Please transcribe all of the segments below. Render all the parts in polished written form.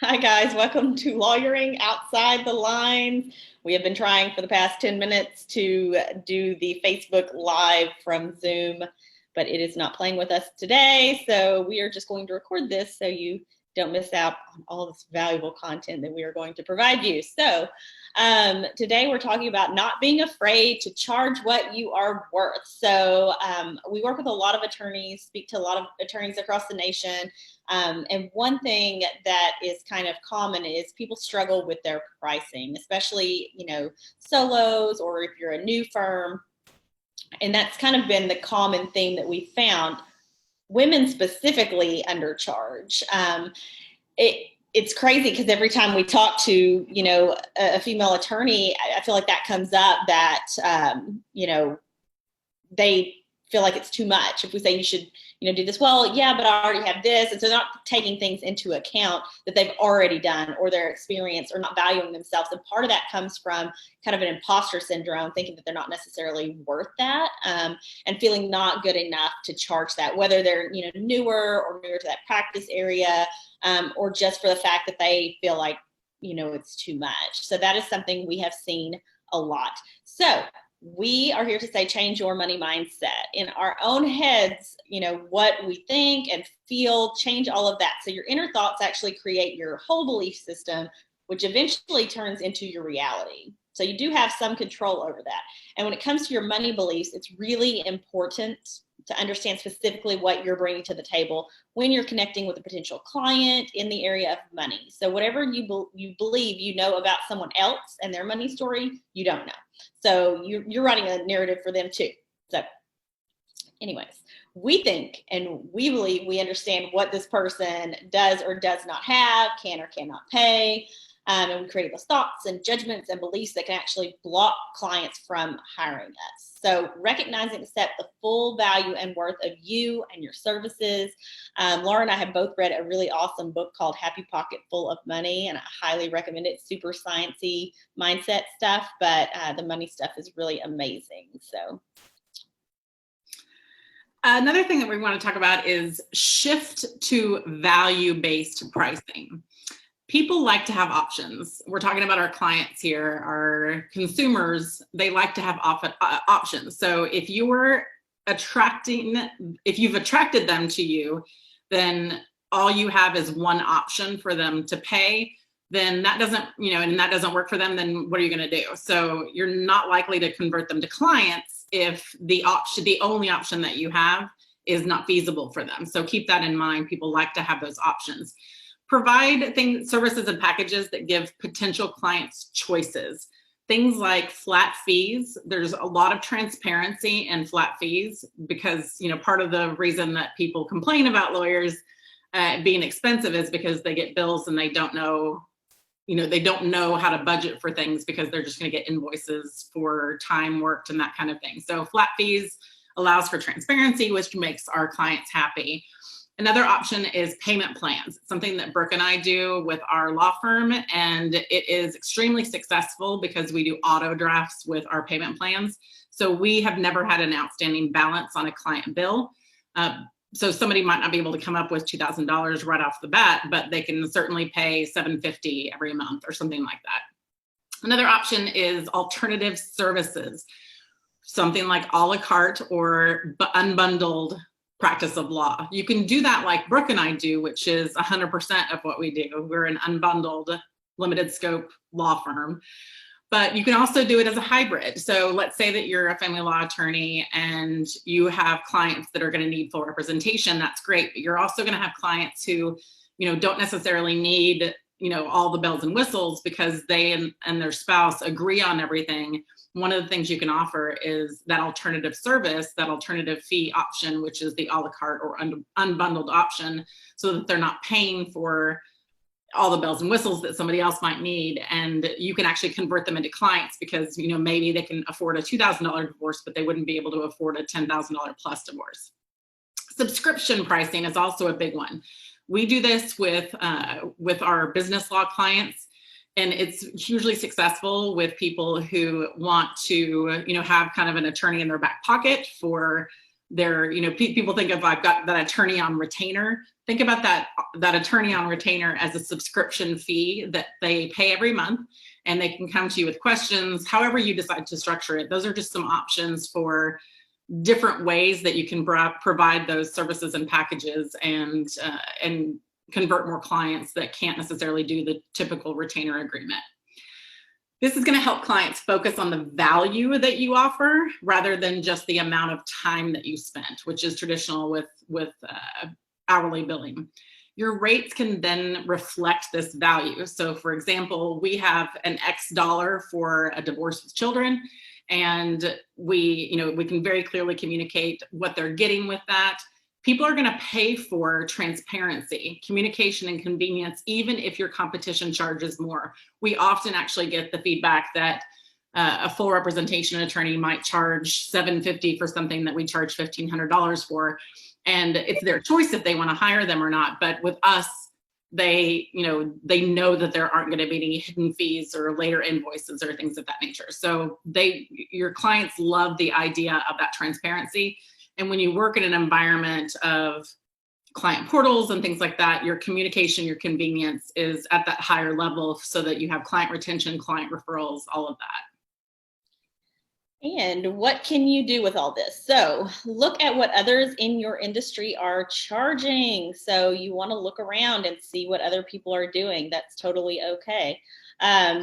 Hi guys, welcome to Lawyering Outside the Lines. We have been trying for the past 10 minutes to do the Facebook Live from Zoom, but it is not playing with us today. So we are just going to record this so you don't miss out on all this valuable content that we are going to provide you. So today we're talking about not being afraid to charge what you are worth. So we work with a lot of attorneys, speak to a lot of attorneys across the nation. And one thing that is kind of common is people struggle with their pricing, especially, solos or if you're a new firm. And that's kind of been the common theme that we found. Women specifically undercharge. It's crazy because every time we talk to, a female attorney, I feel like that comes up that, they feel like it's too much. If we say you should, do this, well, yeah, but I already have this. And so they're not taking things into account that they've already done or their experience or not valuing themselves. And part of that comes from kind of an imposter syndrome, thinking that they're not necessarily worth that, and feeling not good enough to charge that, whether they're, newer or newer to that practice area, or just for the fact that they feel like, it's too much. So that is something we have seen a lot. So we are here to say change your money mindset in our own heads, what we think and feel, change all of that. So your inner thoughts actually create your whole belief system, which eventually turns into your reality. So you do have some control over that. And when it comes to your money beliefs, it's really important to understand specifically what you're bringing to the table when you're connecting with a potential client in the area of money. So whatever you believe you know about someone else and their money story, you don't know. So you're writing a narrative for them too. So anyways, we think and we believe we understand what this person does or does not have, can or cannot pay. And we create those thoughts and judgments and beliefs that can actually block clients from hiring us. So recognizing to set the full value and worth of you and your services. Laura and I have both read a really awesome book called Happy Pocket Full of Money, and I highly recommend it. Super sciencey mindset stuff, but the money stuff is really amazing. So another thing that we want to talk about is shift to value-based pricing. People like to have options. We're talking about our clients here, our consumers. They like to have options. So if you've attracted them to you, then all you have is one option for them to pay. Then that doesn't, and that doesn't work for them. Then what are you going to do? So you're not likely to convert them to clients if the only option that you have is not feasible for them. So keep that in mind. People like to have those options. Provide services and packages that give potential clients choices. Things like flat fees. There's a lot of transparency in flat fees because, part of the reason that people complain about lawyers being expensive is because they get bills and they don't know how to budget for things because they're just going to get invoices for time worked and that kind of thing. So flat fees allows for transparency, which makes our clients happy. Another option is payment plans, something that Brooke and I do with our law firm, and it is extremely successful because we do auto drafts with our payment plans. So we have never had an outstanding balance on a client bill. So somebody might not be able to come up with $2,000 right off the bat, but they can certainly pay $750 every month or something like that. Another option is alternative services, something like a la carte or unbundled practice of law. You can do that like Brooke and I do, which is 100% of what we do. We're an unbundled, limited scope law firm. But you can also do it as a hybrid. So let's say that you're a family law attorney and you have clients that are going to need full representation. That's great. But you're also going to have clients who, don't necessarily need, all the bells and whistles because they and their spouse agree on everything. One of the things you can offer is that alternative service, that alternative fee option, which is the a la carte or unbundled option, so that they're not paying for all the bells and whistles that somebody else might need. And you can actually convert them into clients because, maybe they can afford a $2,000 divorce, but they wouldn't be able to afford a $10,000 plus divorce. Subscription pricing is also a big one. We do this with our business law clients. And it's hugely successful with people who want to, have kind of an attorney in their back pocket for their, people think of, I've got that attorney on retainer. think about that attorney on retainer as a subscription fee that they pay every month, and they can come to you with questions, however you decide to structure it. Those are just some options for different ways that you can provide those services and packages and convert more clients that can't necessarily do the typical retainer agreement. This is going to help clients focus on the value that you offer rather than just the amount of time that you spent, which is traditional with hourly billing. Your rates can then reflect this value. So for example, we have an X dollar for a divorce with children, and we can very clearly communicate what they're getting with that. People are going to pay for transparency, communication, and convenience, even if your competition charges more. We often actually get the feedback that a full representation attorney might charge $750 for something that we charge $1,500 for. And it's their choice if they want to hire them or not. But with us, they know that there aren't going to be any hidden fees or later invoices or things of that nature. So your clients love the idea of that transparency. And when you work in an environment of client portals and things like that, your communication, your convenience is at that higher level so that you have client retention, client referrals, all of that. And what can you do with all this? So look at what others in your industry are charging. So you want to look around and see what other people are doing. That's totally okay.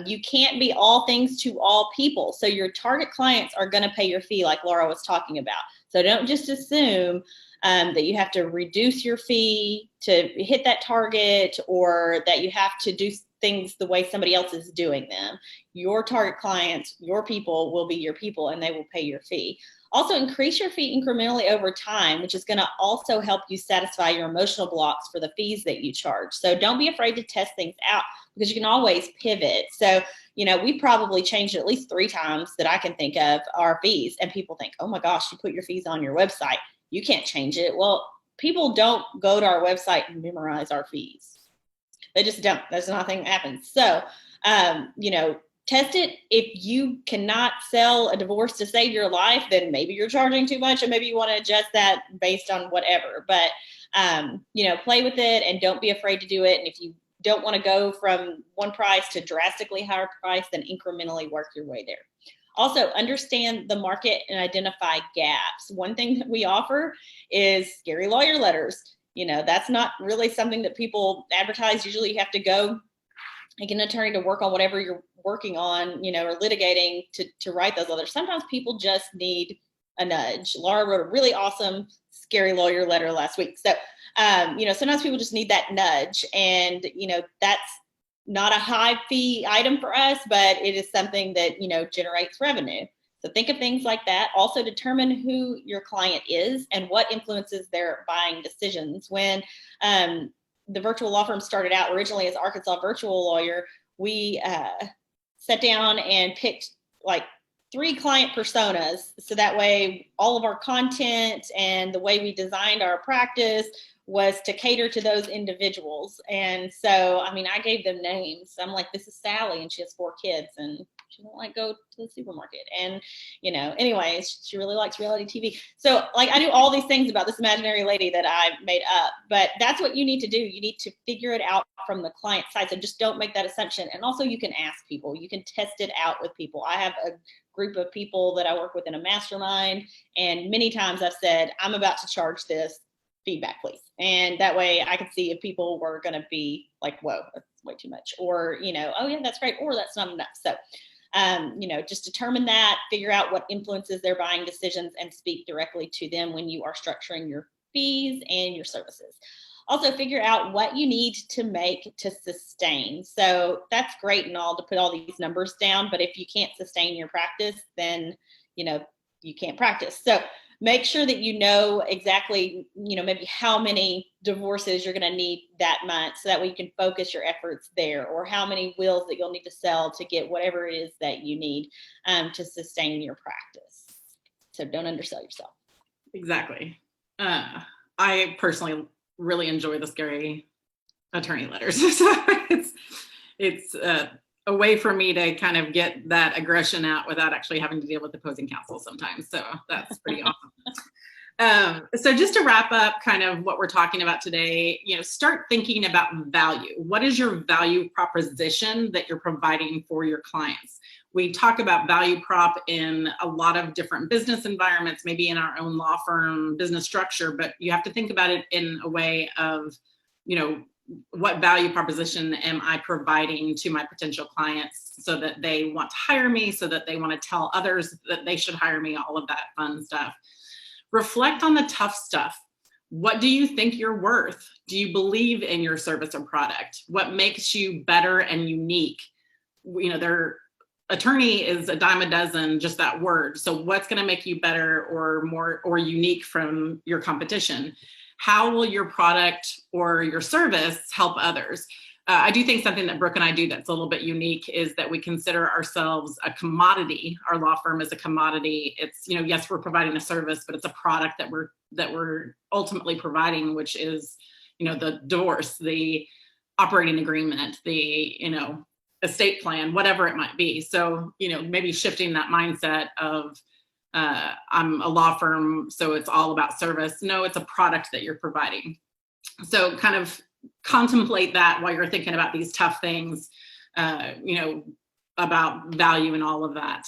You can't be all things to all people. So your target clients are going to pay your fee, like Laura was talking about. So don't just assume that you have to reduce your fee to hit that target, or that you have to do things the way somebody else is doing them. Your target clients, your people, will be your people, and they will pay your fee. Also, increase your fee incrementally over time, which is going to also help you satisfy your emotional blocks for the fees that you charge. So don't be afraid to test things out, because you can always pivot. So, we probably changed at least 3 times that I can think of our fees, and people think, oh my gosh, you put your fees on your website, you can't change it. Well, people don't go to our website and memorize our fees. They just don't. That's nothing that happens. So, test it. If you cannot sell a divorce to save your life, then maybe you're charging too much, and maybe you want to adjust that based on whatever. But, play with it and don't be afraid to do it. And if you don't want to go from one price to drastically higher price, then incrementally work your way there. Also, understand the market and identify gaps. One thing that we offer is scary lawyer letters. That's not really something that people advertise. Usually you have to go and get an attorney to work on whatever you're working on, or litigating to write those letters. Sometimes people just need a nudge. Laura wrote a really awesome scary lawyer letter last week. So, sometimes people just need that nudge, and, that's not a high fee item for us, but it is something that, generates revenue. So think of things like that. Also determine who your client is and what influences their buying decisions. When the virtual law firm started out originally as Arkansas Virtual Lawyer, we sat down and picked like 3 client personas. So that way all of our content and the way we designed our practice was to cater to those individuals. And so, I gave them names. I'm like, this is Sally, and she has 4 kids, and she don't go to the supermarket. And, anyways, she really likes reality TV. So I do all these things about this imaginary lady that I made up, but that's what you need to do. You need to figure it out from the client side. So just don't make that assumption. And also you can ask people, you can test it out with people. I have a group of people that I work with in a mastermind, and many times I've said, I'm about to charge this, feedback please. And that way I could see if people were going to be like, whoa, that's way too much, or, oh yeah, that's great, or that's not enough. So, just determine that, figure out what influences their buying decisions, and speak directly to them when you are structuring your fees and your services. Also, figure out what you need to make to sustain. So that's great and all to put all these numbers down, but if you can't sustain your practice, then, you can't practice. So make sure that you know exactly, maybe how many divorces you're going to need that month, so that way you can focus your efforts there, or how many wills that you'll need to sell to get whatever it is that you need to sustain your practice. So don't undersell yourself. Exactly. I personally really enjoy the scary attorney letters. So it's a way for me to kind of get that aggression out without actually having to deal with opposing counsel sometimes. So that's pretty awesome. So just to wrap up kind of what we're talking about today, start thinking about value. What is your value proposition that you're providing for your clients? We talk about value prop in a lot of different business environments, maybe in our own law firm business structure, but you have to think about it in a way of, what value proposition am I providing to my potential clients so that they want to hire me, so that they want to tell others that they should hire me, all of that fun stuff. Reflect on the tough stuff. What do you think you're worth? Do you believe in your service or product? What makes you better and unique? Their attorney is a dime a dozen, just that word. So what's going to make you better or more or unique from your competition? How will your product or your service help others? I do think something that Brooke and I do that's a little bit unique is that we consider ourselves a commodity. Our law firm is a commodity. It's, yes, we're providing a service, but it's a product that we're ultimately providing, which is, the divorce, the operating agreement, the, estate plan, whatever it might be. So, maybe shifting that mindset of, I'm a law firm, so it's all about service. No, it's a product that you're providing. So kind of contemplate that while you're thinking about these tough things, about value and all of that.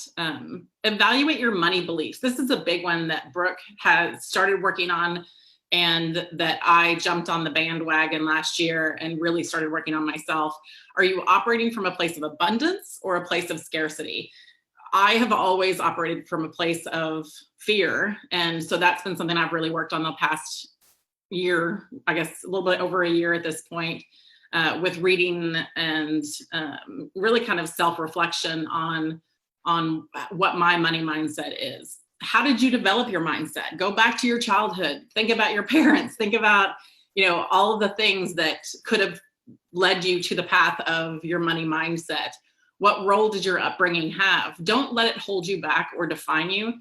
Evaluate your money beliefs. This is a big one that Brooke has started working on and that I jumped on the bandwagon last year and really started working on myself. Are you operating from a place of abundance or a place of scarcity? I have always operated from a place of fear. And so that's been something I've really worked on the past year, I guess a little bit over a year at this point, with reading and really kind of self-reflection on what my money mindset is. How did you develop your mindset? Go back to your childhood. Think about your parents. Think about, all of the things that could have led you to the path of your money mindset. What role did your upbringing have? Don't let it hold you back or define you,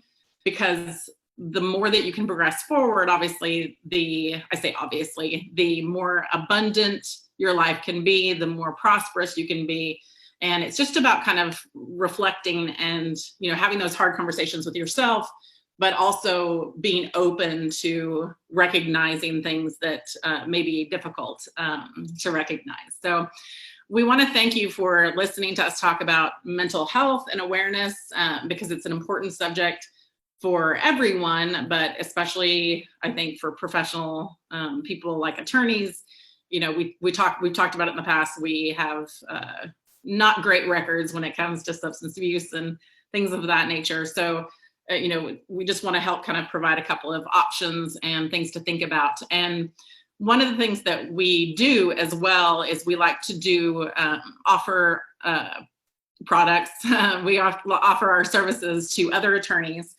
because the more that you can progress forward, obviously, the more abundant your life can be, the more prosperous you can be. And it's just about kind of reflecting and, having those hard conversations with yourself, but also being open to recognizing things that may be difficult to recognize. So we want to thank you for listening to us talk about mental health and awareness, because it's an important subject for everyone, but especially I think for professional people like attorneys. We've talked about it in the past. We have not great records when it comes to substance abuse and things of that nature. So, we just want to help kind of provide a couple of options and things to think about. And one of the things that we do as well is we like to offer products. We offer our services to other attorneys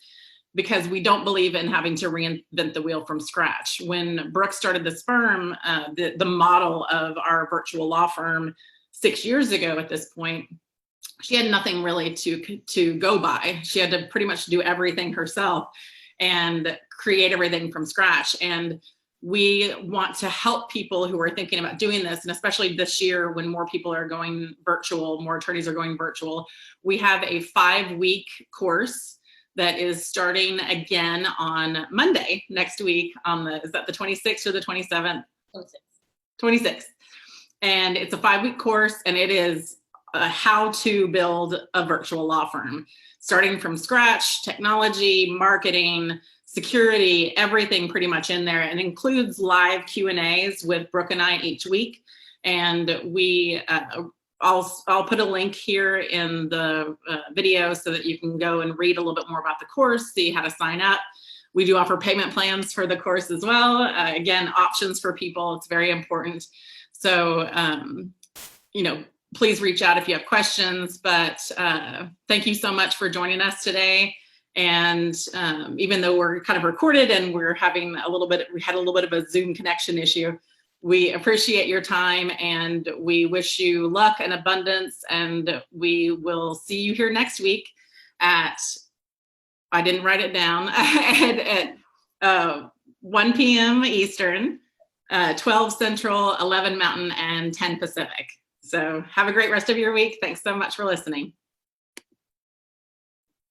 because we don't believe in having to reinvent the wheel from scratch. When Brooke started this firm, the model of our virtual law firm 6 years ago at this point, she had nothing really to go by. She had to pretty much do everything herself and create everything from scratch. And we want to help people who are thinking about doing this, and especially this year when more people are going virtual, more attorneys are going virtual. We have a 5-week course that is starting again on Monday next week is that the 26th or the 27th? 26th. And it's a 5-week course, and it is how to build a virtual law firm, starting from scratch, technology, marketing, security, everything pretty much in there, and includes live Q&As with Brooke and I each week. And I'll put a link here in the video so that you can go and read a little bit more about the course, see how to sign up. We do offer payment plans for the course as well. Again, options for people, it's very important. So, please reach out if you have questions, but thank you so much for joining us today. And even though we're kind of recorded and we had a little bit of a Zoom connection issue, we appreciate your time and we wish you luck and abundance. And we will see you here next week at, I didn't write it down, at 1 p.m. Eastern, 12 Central, 11 Mountain, and 10 Pacific. So have a great rest of your week. Thanks so much for listening.